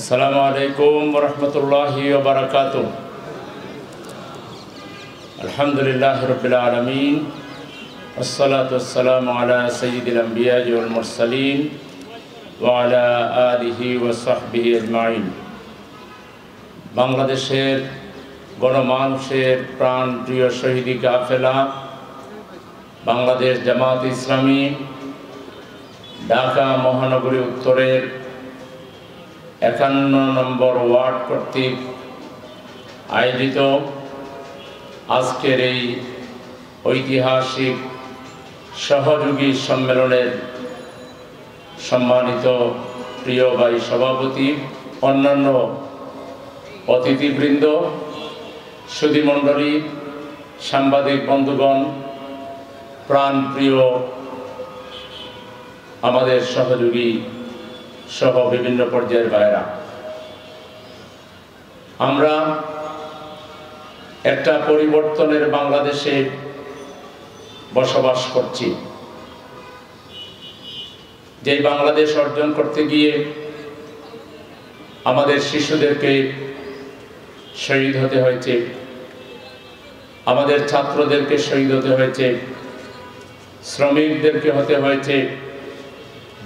আসসালামু আলাইকুম ওয়া রাহমাতুল্লাহি ওয়া বারাকাতুহু। আলহামদুলিল্লাহি রাব্বিল আলামিন, ওয়াসসালাতু ওয়াসসালামু আলা সাইয়্যিদিল আমবিয়াই ওয়াল মুরসালিন ওয়া আলা আলিহি ওয়া সাহবিহি আজমাইন। বাংলাদেশের গণমানুষের প্রাণপ্রিয় শহীদি কাফেলা বাংলাদেশ জামাত ইসলামী ঢাকা মহানগরী উত্তরের 51 নম্বর ওয়ার্ড কর্তৃক আয়োজিত আজকের এই ঐতিহাসিক সহযোগী সম্মেলনের সম্মানিত প্রিয় ভাই সভাপতি, অন্যান্য অতিথিবৃন্দ, সুধীমণ্ডলী, সাংবাদিক বন্ধুগণ, প্রাণপ্রিয় আমাদের সহযোগী সহ বিভিন্ন পর্যায়ের ভাইরা, আমরা একটা পরিবর্তনের বাংলাদেশে বসবাস করছি। যে বাংলাদেশ অর্জন করতে গিয়ে আমাদের শিশুদেরকে শহীদ হতে হয়েছে, আমাদের ছাত্রদেরকে শহীদ হতে হয়েছে, শ্রমিকদেরকে হতে হয়েছে,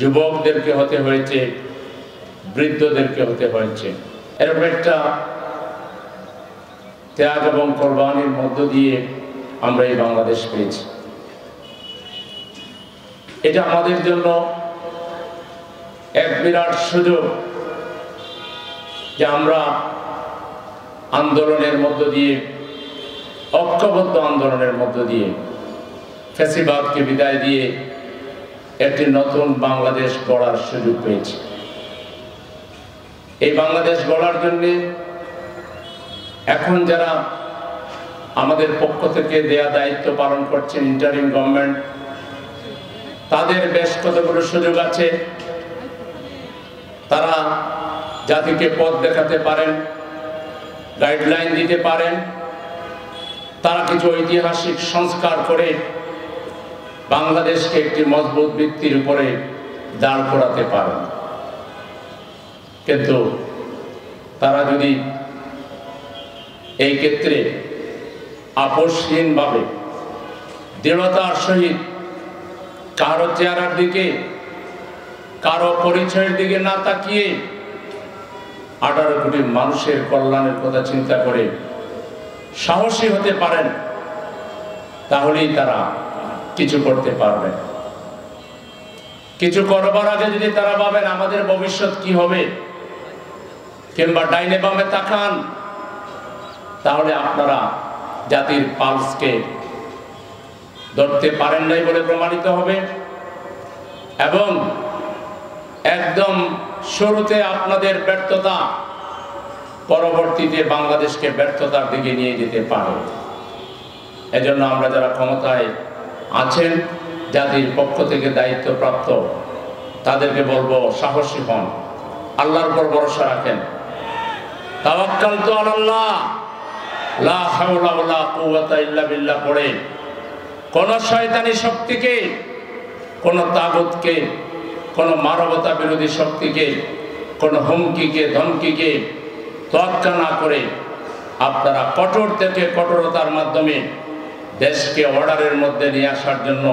যুবকদেরকে হতে হয়েছে, বৃদ্ধদেরকে হতে হয়েছে। এরকম একটা ত্যাগ এবং কোরবানির মধ্য দিয়ে আমরা এই বাংলাদেশ পেয়েছি। এটা আমাদের জন্য এক বিরাট সুযোগ যে আমরা আন্দোলনের মধ্য দিয়ে, ঐক্যবদ্ধ আন্দোলনের মধ্য দিয়ে ফ্যাসিবাদকে বিদায় দিয়ে একটি নতুন বাংলাদেশ গড়ার সুযোগ পেয়েছি। এই বাংলাদেশ গড়ার জন্য এখন যারা আমাদের পক্ষ থেকে দেয়া দায়িত্ব পালন করছেন, ইন্টারিম গভর্নমেন্ট, তাদের বেশ কতগুলো সুযোগ আছে। তারা জাতিকে পথ দেখাতে পারেন, গাইডলাইন দিতে পারেন, তারা কিছু ঐতিহাসিক সংস্কার করে বাংলাদেশকে একটি মজবুত ভিত্তির উপরে দাঁড় করাতে পারেন। কিন্তু তারা যদি এই ক্ষেত্রে আপোষহীনভাবে দৃঢ়তার সহিত কারো চেহারার দিকে, কারো পরিচয়ের দিকে না তাকিয়ে 18 কোটি মানুষের কল্যাণের কথা চিন্তা করে সাহসী হতে পারেন, তাহলেই তারা কিছু করতে পারবে। কিছু করবার আগে যদি তারা ভাবেন আমাদের ভবিষ্যৎ কি হবে, কিংবা ডাইনে বামে তাকান, তাহলে আপনারা জাতির পালসকে ধরতে পারেন নাই বলে প্রমাণিত হবে। এবং একদম শুরুতে আপনাদের ব্যর্থতা পরবর্তীতে বাংলাদেশকে ব্যর্থতার দিকে নিয়ে যেতে পারে। এজন্য আমরা যারা ক্ষমতায় আছেন, জাতির পক্ষ থেকে দায়িত্বপ্রাপ্ত, তাদেরকে বলবো সাহসী হন, আল্লাহর উপর ভরসা রাখেন। তাওয়াক্কালতু আলাল্লাহ, লা হাওলা ওয়ালা কুওয়াতা ইল্লা বিল্লাহ পড়ে কোন শয়তানি শক্তিকে, কোন তাগুতকে, কোন মানবতা বিরোধী শক্তিকে, কোন হুমকিকে, ধমকিকে তোয়াক্কা না করে আপনারা কঠোর থেকে কঠোরতার মাধ্যমে দেশকে অর্ডারের মধ্যে নিয়ে আসার জন্য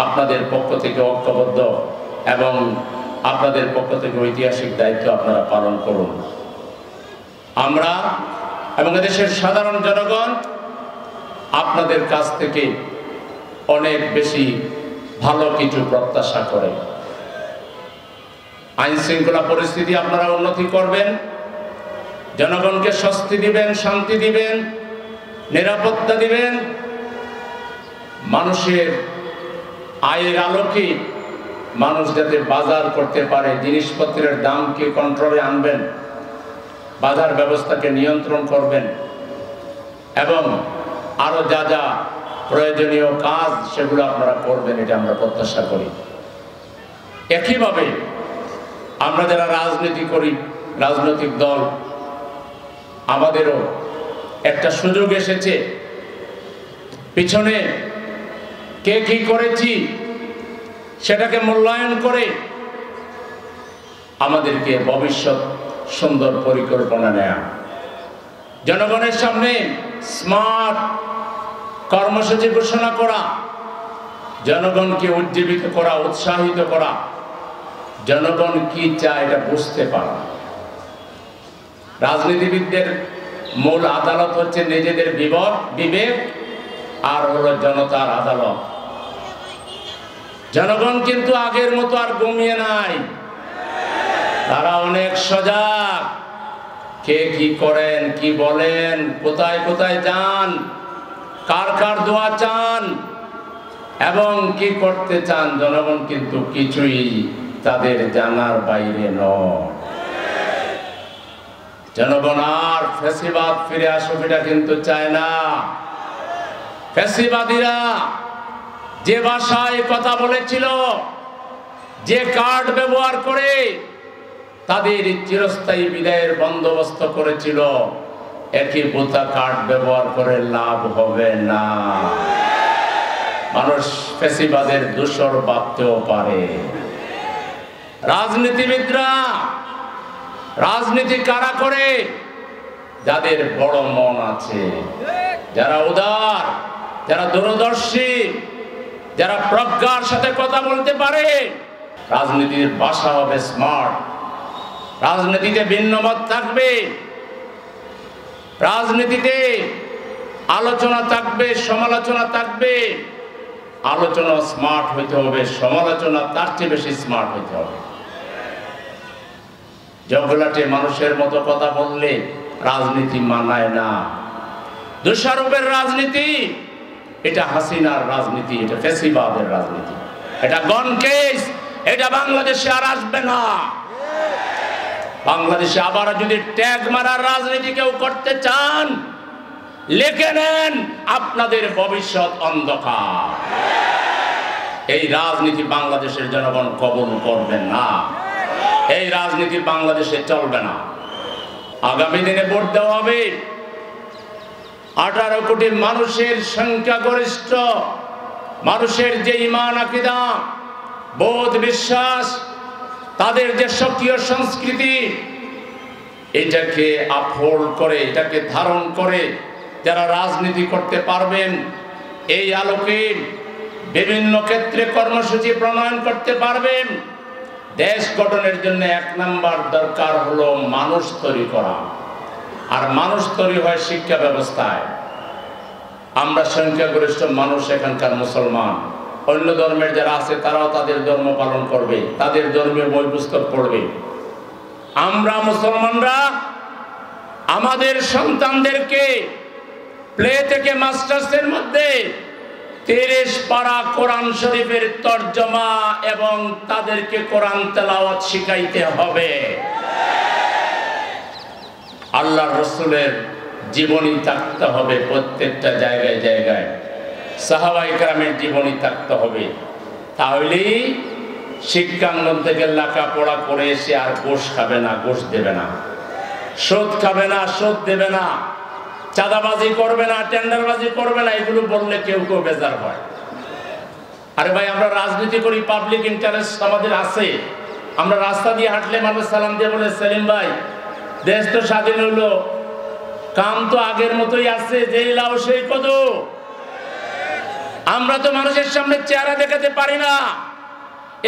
আপনাদের পক্ষ থেকে ঐক্যবদ্ধ এবং আপনাদের পক্ষ থেকে ঐতিহাসিক দায়িত্ব আপনারা পালন করুন। আমরা এবং দেশের সাধারণ জনগণ আপনাদের কাছ থেকে অনেক বেশি ভালো কিছু প্রত্যাশা করে। আইন শৃঙ্খলা পরিস্থিতি আপনারা উন্নতি করবেন, জনগণকে স্বস্তি দিবেন, শান্তি দিবেন, নিরাপত্তা দিবেন, মানুষের আয়ের আলোকে মানুষ যাতে বাজার করতে পারে, জিনিসপত্রের দামকে কন্ট্রোলে আনবেন, বাজার ব্যবস্থাকে নিয়ন্ত্রণ করবেন এবং আরো যা যা প্রয়োজনীয় কাজ সেগুলো আপনারা করবেন, এটা আমরা প্রত্যাশা করি। একইভাবে আমরা যারা রাজনীতি করি, রাজনৈতিক দল, আমাদেরও একটা সুযোগ এসেছে পিছনে কে কি করেছি সেটাকে মূল্যায়ন করে আমাদেরকে ভবিষ্যৎ সুন্দর পরিকল্পনা নেয়া, জনগণের সামনে স্মার্ট কর্মসূচি ঘোষণা করা, জনগণকে উজ্জীবিত করা, উৎসাহিত করা, জনগণ কি চায় এটা বুঝতে পারা। রাজনীতিবিদদের মূল আদালত হচ্ছে নিজেদের বিবেক, আর হলো জনতার আদালত। জনগণ কিন্তু আগের মতো আর ঘুমিয়ে নাই, তারা অনেক সজাগ। কে কি করেন, কি বলেন, কোথায় কোথায় যান, কার কার দোয়া চান এবং কি করতে চান, জনগণ কিন্তু কিছুই তাদের জানার বাইরে নয়। জনগণ আর ফ্যাসিবাদ ফিরে আসুক এটা কিন্তু চায় না। ফ্যাসিবাদীরা যে ভাষায় কথা বলেছিল, যে কার্ড ব্যবহার করে তাদের চিরস্থায়ী বিদায়ের বন্দোবস্ত করেছিল, একই বোতা কার্ড ব্যবহার করে লাভ হবে না। মানুষ ফ্যাসিবাদের দূষর ভাবতেও পারে। রাজনীতিবিদরা রাজনীতি কারা করে? যাদের বড় মন আছে, যারা উদার, যারা দূরদর্শী, যারা প্রজ্ঞার সাথে কথা বলতে পারে। রাজনীতির ভাষা হবে স্মার্ট, রাজনীতিতে ভিন্নমত থাকবে, রাজনীতিতে আলোচনা থাকবে, সমালোচনা থাকবে। আলোচনা স্মার্ট হইতে হবে, সমালোচনা তার চেয়ে বেশি স্মার্ট হইতে হবে। জগলাটে মানুষের মতো কথা বললে রাজনীতি মানায় না। দোষারোপের রাজনীতি, এটা হাসিনার রাজনীতি, এটা ফ্যাসিবাদের রাজনীতি, এটা গণকেস, এটা বাংলাদেশে আর আসবে না। বাংলাদেশে আবার যদি ট্যাগ মারার রাজনীতি কেউ করতে চান, লিখে নেন, আপনাদের ভবিষ্যৎ অন্ধকার। এই রাজনীতি বাংলাদেশের জনগণ কবুল করবে না, এই রাজনীতি বাংলাদেশে চলবে না। আগামী দিনে ভোট দেওয়া হবে। 18 কোটি মানুষের সংখ্যাগরিষ্ঠ মানুষের যে ঈমান, আকীদা, বোধ, বিশ্বাস, তাদের যে সক্রিয় সংস্কৃতি, এটাকে আপহোল্ড করে, এটাকে ধারণ করে যারা রাজনীতি করতে পারবেন, এই আলোকে বিভিন্ন ক্ষেত্রে কর্মসূচি প্রণয়ন করতে পারবেন। দেশ গঠনের জন্য 1 নাম্বার দরকার হলো মানুষ তৈরি করা, আর মানুষ তৈরি হয় শিক্ষা ব্যবস্থায়। আমরা সংখ্যাগরিষ্ঠ মানুষ এখানকার মুসলমান, অন্য ধর্মের যারা আছে তারাও তাদের ধর্ম পালন করবে, তাদের ধর্মীয় বই পুস্তক পড়বে। আমরা মুসলমানরা আমাদের সন্তানদেরকে প্লে থেকে মাস্টার্সের মধ্যে 30 পারা কোরআন শরীফের তরজমা এবং তাদেরকে কোরআন তেলাওয়াত শিখাইতে হবে। আল্লাহর রাসূলের জীবনী থাকতে হবে প্রত্যেকটা জায়গায় জায়গায়, সাহাবায়ে কেরামের জীবনী থাকতে হবে। তাহলেই শিক্ষাঙ্গন থেকে লেখাপড়া করে এসে আর ঘুষ খাবে না, ঘুষ দেবে না, সুদ খাবে না, সুদ দেবে না, চাঁদাবাজি করবে না, টেন্ডারবাজি করবে না। এগুলো বললে কেউ কেউ বেজার হয়। আরে ভাই, আমরা রাজনীতি করি, পাবলিক ইন্টারেস্ট আমাদের আছে। আমরা রাস্তা দিয়ে হাঁটলে মানুষ সালাম দিয়ে বলে, সেলিম ভাই, দেশ তো স্বাধীন হইলো, কাম তো আগের মতোই আছে, যেই লাও সেই কদু। আমরা তো মানুষের সামনে চেহারা দেখাতে পারি না।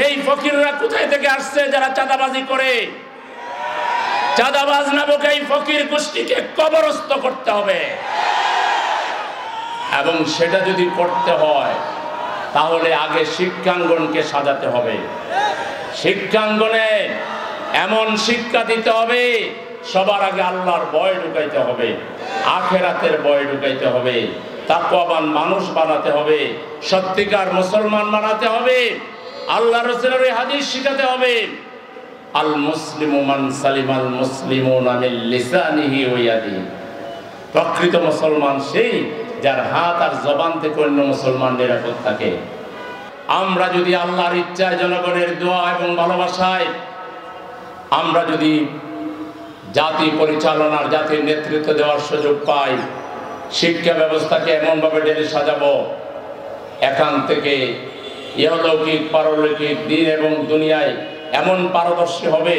এই ফকিররা কোথায় থেকে আসছে যারা চাঁদাবাজি করে? চাঁদাবাজ নামক এই ফকির গোষ্ঠীকে কবরস্থ করতে হবে, এবং সেটা যদি করতে হয় তাহলে আগে শিক্ষাঙ্গনকে সাজাতে হবে। শিক্ষাঙ্গনে এমন শিক্ষা দিতে হবে, সবার আগে আল্লাহর ভয় ঢুকাইতে হবে, আখিরাতের ভয় ঢুকাইতে হবে, তাকওয়াবান মানুষ বানাতে হবে, সত্যিকার মুসলমান বানাতে হবে। আল্লাহ রাসূলের এই হাদিস শিখাতে হবে, আল মুসলিমু মান সালিমাল মুসলিমুনা মিন লিসানিহি ওয়া ইয়াদিহি। প্রকৃত মুসলমান সেই যার হাত আর জবান থেকে অন্য মুসলমান নিরাপদ থাকে। আমরা যদি আল্লাহর ইচ্ছায়, জনগণের দোয়া এবং ভালোবাসায় আমরা যদি জাতি পরিচালনার, জাতির নেতৃত্ব দেওয়ার সুযোগ পাই, শিক্ষা ব্যবস্থাকে এমনভাবে ঢেলে সাজাবো, এখান থেকে ইহলৌকিক পারলৌকিক দিন এবং দুনিয়ায় এমন পারদর্শী হবে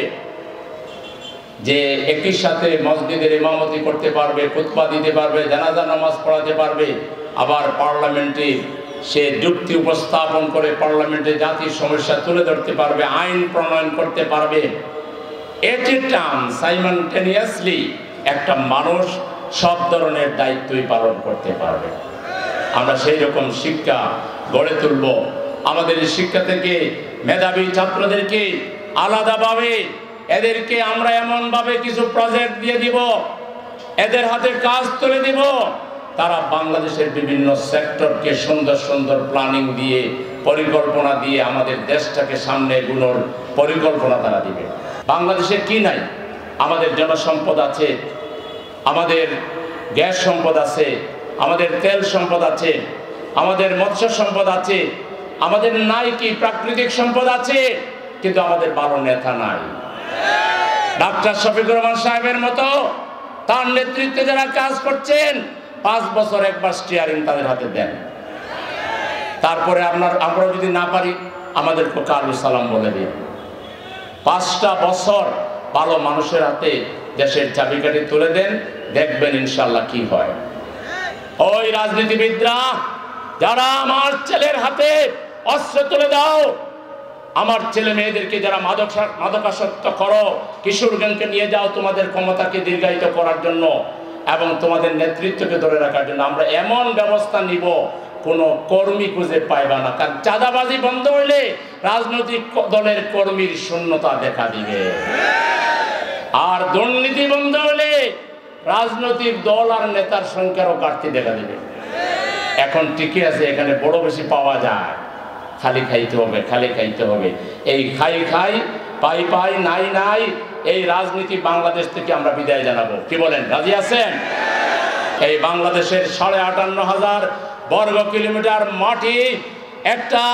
যে একই সাথে মসজিদের ইমামতি করতে পারবে, খুতবা দিতে পারবে, জানাজা নামাজ পড়াতে পারবে, আবার পার্লামেন্টে সে যুক্তি উপস্থাপন করে পার্লামেন্টে জাতির সমস্যা তুলে ধরতে পারবে, আইন প্রণয়ন করতে পারবে। এট এ টাইম সাইমultaneously একটা মানুষ সব ধরনের দায়িত্বই পালন করতে পারবে। আমরা সেই রকম শিক্ষা গড়ে তুলব। আমাদের শিক্ষা থেকে মেধাবী ছাত্রদেরকে আলাদাভাবে এদেরকে আমরা এমনভাবে কিছু প্রজেক্ট দিয়ে দিব, এদের হাতে কাজ তুলে দিব, তারা বাংলাদেশের বিভিন্ন সেক্টরকে সুন্দর সুন্দর প্ল্যানিং দিয়ে, পরিকল্পনা দিয়ে আমাদের দেশটাকে সামনে এগোনোর পরিকল্পনা তারা দিবে। বাংলাদেশে কি নাই? আমাদের জনসম্পদ আছে, আমাদের গ্যাস সম্পদ আছে, আমাদের তেল সম্পদ আছে, আমাদের মৎস্য সম্পদ আছে, আমাদের নাই কি প্রাকৃতিক সম্পদ আছে, কিন্তু আমাদের ভালো নেতা নাই। ডাক্তার শফিকুর রহমান সাহেবের মতো তার নেতৃত্বে যারা কাজ করছেন 5 বছর একবার স্টিয়ারিং তাদের হাতে দেন, তারপরে আমরা যদি না পারি আমাদেরকে কালু সালাম বলে দিন। 5টা বছর ভালো মানুষের হাতে দেশের চাবিকাঠি তুলে দেন, দেখবেন ইনশাল্লাহ কি হয়। ওই রাজনীতিবিদরা যারা আমার ছেলের হাতে অস্ত্র তুলে দাও, আমার ছেলে মেয়েদেরকে যারা মাদকাসক্ত করো, কিশোরগঞ্জকে নিয়ে যাও তোমাদের ক্ষমতাকে দীর্ঘায়িত করার জন্য এবং তোমাদের নেতৃত্বকে ধরে রাখার জন্য, আমরা এমন ব্যবস্থা নিব কোনো কর্মী খুঁজে পাইবা না। কারণ চাঁদাবাজি বন্ধ হইলে রাজনৈতিক দলের কর্মীর শূন্যতা দেখা দিবে, আর দুর্নীতি বন্ধ হলে রাজনৈতিক দল আর নেতার সংখ্যারও ঘাটতি দেখা দিবে। এখন ঠিকই আছে, এখানে বড় বেশি পাওয়া যায়, খালি খাইতে হবে, খালি খাইতে হবে। এই খাই খাই পাই পাই নাই নাই এই রাজনীতি বাংলাদেশ থেকে আমরা বিদায় জানাবো। কি বলেন, রাজি আছেন? এই বাংলাদেশের 58,500 বর্গ কিলোমিটার মাটি একটা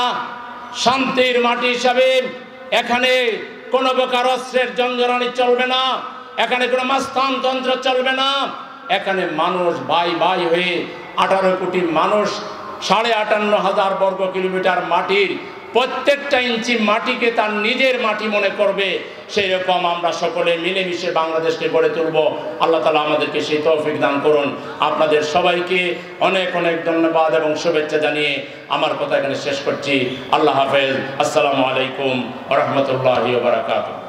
শান্তির মাটি হিসাবে এখানে কোনো প্রকার অস্ত্রের জঞ্জরানি চলবে না, এখানে কোনো মাস্তানতন্ত্র চলবে না। এখানে মানুষ ভাই ভাই হয়ে 18 কোটি মানুষ 58,500 বর্গ কিলোমিটার মাটির প্রত্যেকটা ইঞ্চি মাটিকে তার নিজের মাটি মনে করবে। সেই রকম আমরা সকলে মিলেমিশে বাংলাদেশকে গড়ে তুলব। আল্লাহ তাআলা আমাদেরকে সেই তৌফিক দান করুন। আপনাদের সবাইকে অনেক অনেক ধন্যবাদ এবং শুভেচ্ছা জানিয়ে আমার কথা এখানে শেষ করছি। আল্লাহ হাফেজ। আসসালামু আলাইকুম ওয়া রাহমাতুল্লাহি ওয়া বারাকাতুহু।